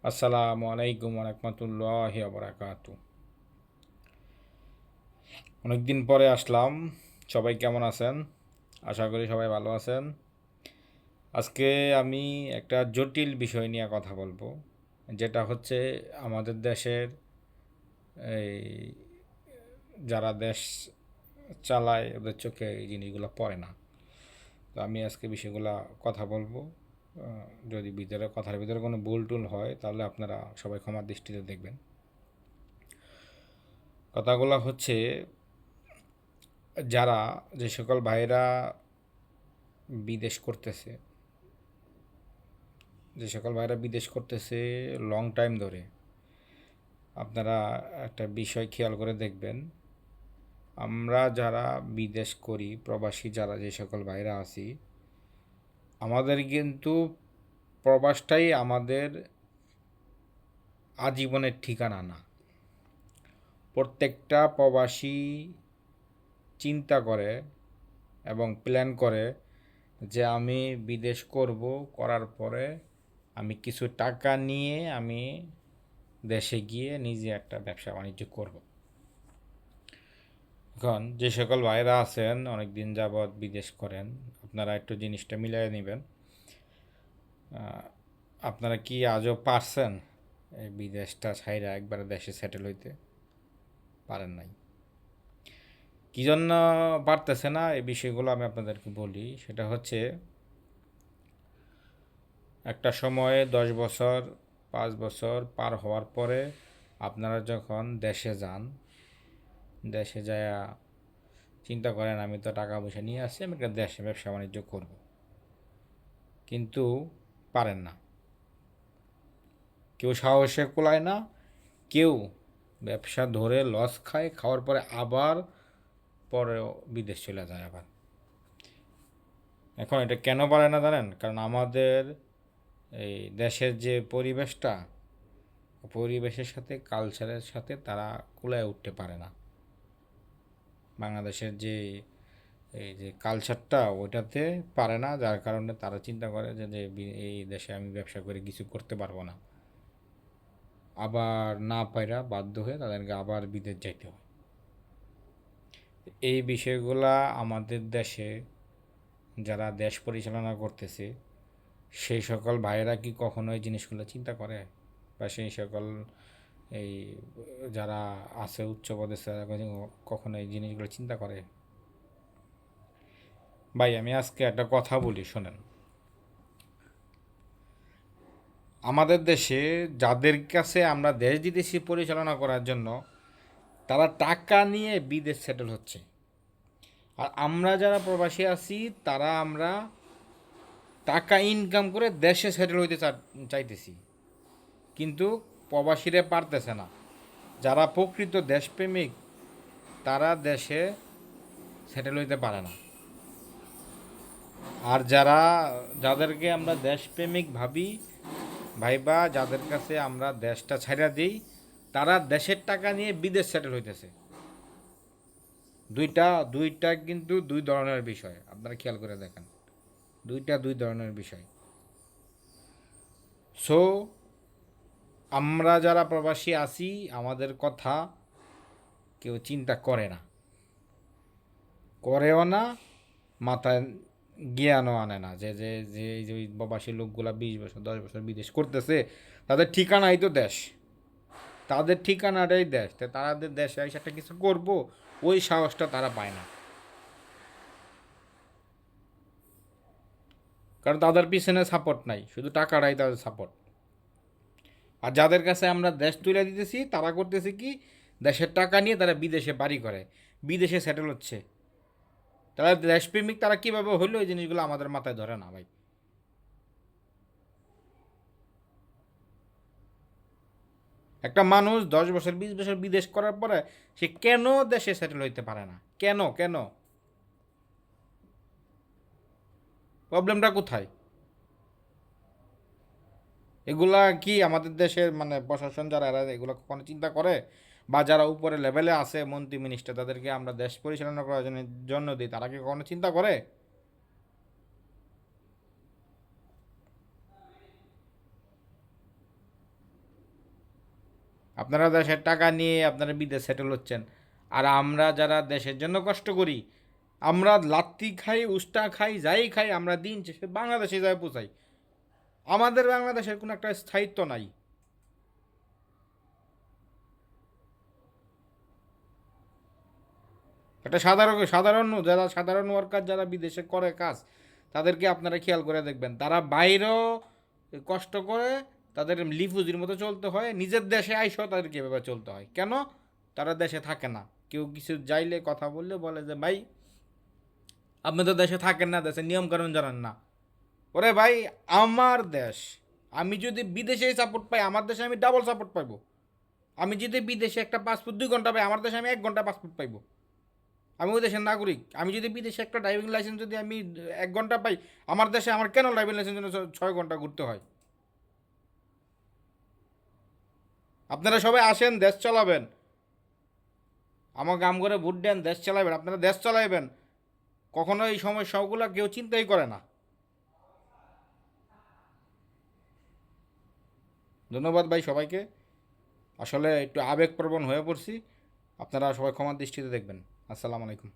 আসসালামু আলাইকুম রহমতুল্লাহি বারাকাতু। অনেকদিন পরে আসলাম। সবাই কেমন আছেন? আশা করি সবাই ভালো আছেন। আজকে আমি একটা জটিল বিষয় নিয়ে কথা বলবো, যেটা হচ্ছে আমাদের দেশের এই যারা দেশ চালায় ওদের চোখে এই জিনিসগুলো পড়ে না। তো আমি আজকে বিষয়গুলো কথা বলবো। যদি কথার ভিতরে কোনো ভুল টুল হয় তাহলে আপনারা সবাই ক্ষমার দৃষ্টিতে দেখবেন। কথাগুলো হচ্ছে, যারা যে সকল ভাইরা বিদেশ করতেছে, লং টাইম ধরে, আপনারা একটা বিষয় খেয়াল করে দেখবেন। আমরা যারা বিদেশ করি, প্রবাসী যারা যে সকল ভাইরা আছি, আমাদের কিন্তু প্রবাসটাই আমাদের আজীবনের ঠিকানা না। প্রত্যেকটা প্রবাসী চিন্তা করে এবং প্ল্যান করে যে আমি বিদেশ করব, করার পরে আমি কিছু টাকা নিয়ে আমি দেশে গিয়ে নিজে একটা ব্যবসা বাণিজ্য করব। এখন যে সকল ভাইরা আছেন অনেক দিন যাবৎ বিদেশ করেন, আপনারা একটু জিনিসটা মিলিয়ে নেবেন। আপনারা কি আজও পারছেন এই বিদেশটা ছাইরা একবারে দেশে সেটেল হইতে? পারেন নাই। কী জন্য পারতেছে না এই বিষয়গুলো আমি আপনাদেরকে বলি। সেটা হচ্ছে, একটা সময়ে 10 বছর 5 বছর পার হওয়ার পরে আপনারা যখন দেশে যান, দেশে যায়া চিন্তা করেন আমি তো টাকা পয়সা নিয়ে আসছি, আমি একটা দেশে ব্যবসা বাণিজ্য করব, কিন্তু পারেন না। কেউ সাহসে কুলায় না, কেউ ব্যবসা ধরে লস খায়, খাওয়ার পরে আবার পরেও বিদেশ চলে যায় আবার। এখন এটা কেন পারে না জানেন? কারণ আমাদের এই দেশের যে পরিবেশটা, পরিবেশের সাথে কালচারের সাথে তারা কুলায় উঠতে পারে না। বাংলাদেশের যে এই যে কালচারটা ওইটাতে পারে না, যার কারণে তারা চিন্তা করে যে এই দেশে আমি ব্যবসা করে কিছু করতে পারবো না। আবার না পাইরা বাধ্য হয়ে তাদেরকে আবার বিদেশ যাইতে হয়। এই বিষয়গুলা আমাদের দেশে যারা দেশ পরিচালনা করতেছে সেই সকল ভাইয়েরা কি কখনো এই জিনিসগুলো চিন্তা করে? বা সেই সকল এই যারা আছে উচ্চ পদে কখনো এই জিনিসগুলো চিন্তা করে? ভাই আমি আজকে একটা কথা বলি, শোনেন। আমাদের দেশে যাদের কাছে আমরা দেশ বিদেশি পরিচালনা করার জন্য, তারা টাকা নিয়ে বিদেশ সেটেল হচ্ছে। আর আমরা যারা প্রবাসী আছি, আমরা টাকা ইনকাম করে দেশে সেটেল হইতে চাইতেছি, কিন্তু প্রবাসীরা পারতেছে না। যারা প্রকৃত দেশপ্রেমিক তারা দেশে সেটেল হইতে পারে না। আর যাদেরকে আমরা দেশপ্রেমিক ভাইবা যাদের কাছে আমরা দেশটা ছাইড়া দিই, তারা দেশের টাকা নিয়ে বিদেশ সেটেল হইতেছে। দুইটা দুইটা কিন্তু দুই ধরনের বিষয়, আপনারা খেয়াল করে দেখেন। দুই ধরনের বিষয়। সো আমরা যারা প্রবাসী আছি, আমাদের কথা কেউ চিন্তা করে না, করেও না, মাথায় জ্ঞানও আনে না যে যে যে যে ওই প্রবাসী লোকগুলা 20 বছর 10 বছর বিদেশ করতেছে, তাদের ঠিকানাই তো দেশ, তাদের ঠিকানাটাই দেশ, তাই তাদের দেশে এসে একটা কিছু করবো, ওই সাহসটা তারা পায় না। কারণ তাদের পিছনে সাপোর্ট নাই, শুধু টাকাটাই তাদের সাপোর্ট। আর যাদের কাছে আমরা দেশ তুলে দিতেছি তারা করতেছে কি, দেশের টাকা নিয়ে তারা বিদেশে বাড়ি করে, বিদেশে সেটেল হচ্ছে। তারা দেশপ্রেমিক, তারা কীভাবে হইলো এই জিনিসগুলো আমাদের মাথায় ধরে না ভাই। একটা মানুষ 10 বছর 20 বছর বিদেশ করার পরে সে কেন দেশে সেটেল হইতে পারে না? কেন কেন প্রবলেমটা কোথায়? এগুলা কি আমাদের দেশের মানে প্রশাসন যারা, এরা এগুলো কখনো চিন্তা করে? বা যারা উপরে লেভেলে আছে, মন্ত্রী মিনিস্টার, তাদেরকে আমরা দেশ পরিচালনা করার জন্য দিই, তারা কি কখনো চিন্তা করে? আপনারা দেশের টাকা নিয়ে আপনারা বিদেশ সেটেল হচ্ছেন, আর আমরা যারা দেশের জন্য কষ্ট করি, আমরা লাত্তি খাই, উস্টা খাই, যাই খাই, আমরা দিন শেষে বাংলাদেশে যাই পৌঁছাই। আমাদের বাংলাদেশের কোনো একটা স্থায়িত্ব নাই। একটা সাধারণ সাধারণ যারা সাধারণ ওয়ার্কার যারা বিদেশে করে কাজ, তাদেরকে আপনারা খেয়াল করে দেখবেন, তারা বাইরেও কষ্ট করে, তাদের লিফুজির মতো চলতে হয়, নিজের দেশে আইসও তাদেরকে এভাবে চলতে হয়। কেন? তারা দেশে থাকে না। কেউ কিছু যাইলে কথা বললে বলে যে ভাই আপনি তো দেশে থাকেন না, দেশের নিয়মকানুন জানেন না। ওরে ভাই, আমার দেশ, আমি যদি বিদেশে সাপোর্ট পাই, আমার দেশে আমি ডাবল সাপোর্ট পাইবো। আমি যদি বিদেশে একটা পাসপোর্ট 2 ঘন্টা পাই, আমার দেশে আমি 1 ঘন্টা পাসপোর্ট পাইবো। আমি ওই দেশের নাগরিক। আমি যদি বিদেশে একটা ড্রাইভিং লাইসেন্স যদি আমি 1 ঘন্টা পাই, আমার দেশে আমার কেন ড্রাইভিং লাইসেন্স জন্য 6 ঘন্টা ঘুরতে হয়? আপনারা সবাই আসেন, দেশ চালাবেন। আমার গাম করে ভোট দেন, দেশ চালাবেন। আপনারা দেশ চালাইবেন, কখনো এই সমস্যাগুলো কেউ চিন্তাই করে না। ধন্যবাদ ভাই সবাইকে। আসলে একটু আবেগপ্রবণ হয়ে পড়ছি, আপনারা সবাই ক্ষমার দৃষ্টিতে দেখবেন। আসসালামু আলাইকুম।